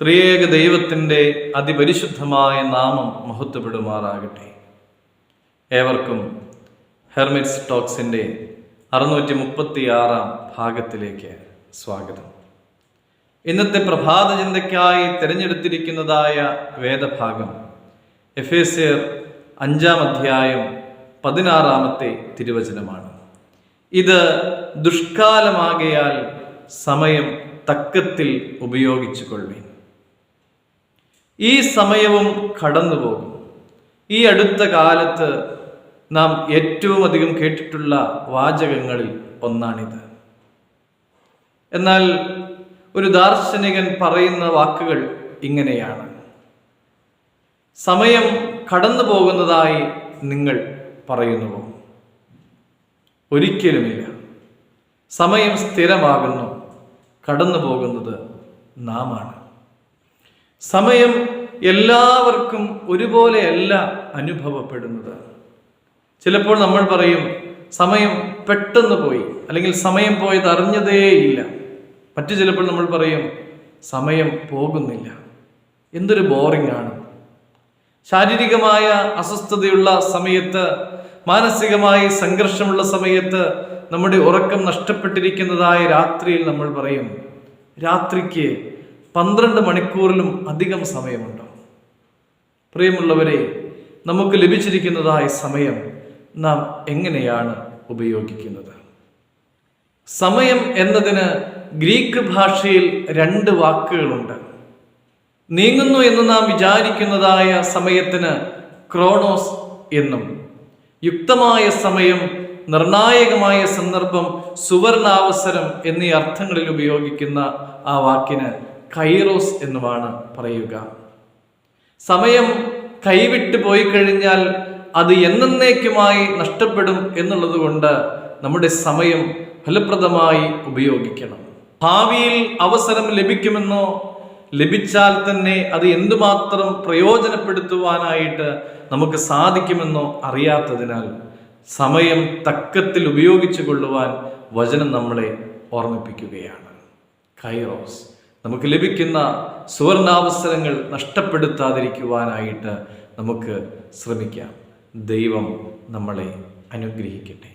ത്രിയേക ദൈവത്തിൻ്റെ അതിപരിശുദ്ധമായ നാമം മഹത്വപ്പെടുമാറാകട്ടെ. ഏവർക്കും ഹെർമിറ്റ്സ് ടോക്സിൻ്റെ 636 ഭാഗത്തിലേക്ക് സ്വാഗതം. ഇന്നത്തെ പ്രഭാത ചിന്തയ്ക്കായി തിരഞ്ഞെടുത്തിരിക്കുന്നതായ വേദഭാഗം എഫേസ്യർ 5-ാം അധ്യായം 16-ാമത്തെ തിരുവചനമാണ്. ഇത് ദുഷ്കാലമാകയാൽ സമയം തക്കത്തിൽ ഉപയോഗിച്ചു കൊള്ളുവിൻ. ഈ സമയവും കടന്നുപോകും. ഈ അടുത്ത കാലത്ത് നാം ഏറ്റവും അധികം കേട്ടിട്ടുള്ള വാചകങ്ങളിൽ ഒന്നാണിത്. എന്നാൽ ഒരു ദാർശനികൻ പറയുന്ന വാക്കുകൾ ഇങ്ങനെയാണ്: സമയം കടന്നു പോകുന്നതായി നിങ്ങൾ പറയുന്നുവോ? ഒരിക്കലുമില്ല. സമയം സ്ഥിരമാകുന്നു, കടന്നു പോകുന്നത് നാമാണ്. സമയം എല്ലാവർക്കും ഒരുപോലെയല്ല അനുഭവപ്പെടുന്നത്. ചിലപ്പോൾ നമ്മൾ പറയും സമയം പെട്ടെന്ന് പോയി, അല്ലെങ്കിൽ സമയം പോയത് അറിഞ്ഞതേയില്ല. മറ്റു ചിലപ്പോൾ നമ്മൾ പറയും സമയം പോകുന്നില്ല, എന്തൊരു ബോറിംഗ് ആണ്. ശാരീരികമായ അസ്വസ്ഥതയുള്ള സമയത്ത്, മാനസികമായി സംഘർഷമുള്ള സമയത്ത്, നമ്മുടെ ഉറക്കം നഷ്ടപ്പെട്ടിരിക്കുന്നതായ രാത്രിയിൽ നമ്മൾ പറയും രാത്രിക്ക് 12 മണിക്കൂറിലും അധികം സമയമുണ്ടോ? പ്രിയമുള്ളവരെ, നമുക്ക് ലഭിച്ചിരിക്കുന്നതായ സമയം നാം എങ്ങനെയാണ് ഉപയോഗിക്കുന്നത്? സമയം എന്നതിന് ഗ്രീക്ക് ഭാഷയിൽ 2 വാക്കുകളുണ്ട്. നീങ്ങുന്നു എന്ന് നാം വിചാരിക്കുന്നതായ സമയത്തിന് ക്രോണോസ് എന്നും, യുക്തമായ സമയം, നിർണായകമായ സന്ദർഭം, സുവർണാവസരം എന്നീ അർത്ഥങ്ങളിൽ ഉപയോഗിക്കുന്ന ആ വാക്കിന് കൈറോസ് എന്നുമാണ് പറയുക. സമയം കൈവിട്ട് പോയി കഴിഞ്ഞാൽ അത് എന്നേക്കുമായി നഷ്ടപ്പെടും എന്നുള്ളത് കൊണ്ട് നമ്മുടെ സമയം ഫലപ്രദമായി ഉപയോഗിക്കണം. ഭാവിയിൽ അവസരം ലഭിക്കുമെന്നോ ലഭിച്ചാൽ തന്നെ അത് എന്തുമാത്രം പ്രയോജനപ്പെടുത്തുവാനായിട്ട് നമുക്ക് സാധിക്കുമെന്നോ അറിയാത്തതിനാൽ സമയം തക്കത്തിൽ ഉപയോഗിച്ചു കൊള്ളുവാൻ വചനം നമ്മളെ ഓർമ്മിപ്പിക്കുകയാണ്. കൈറോസ്. നമുക്ക് ലഭിക്കുന്ന സുവർണാവസരങ്ങൾ നഷ്ടപ്പെടുത്താതിരിക്കുവാനായിട്ട് നമുക്ക് ശ്രമിക്കാം. ദൈവം നമ്മളെ അനുഗ്രഹിക്കട്ടെ.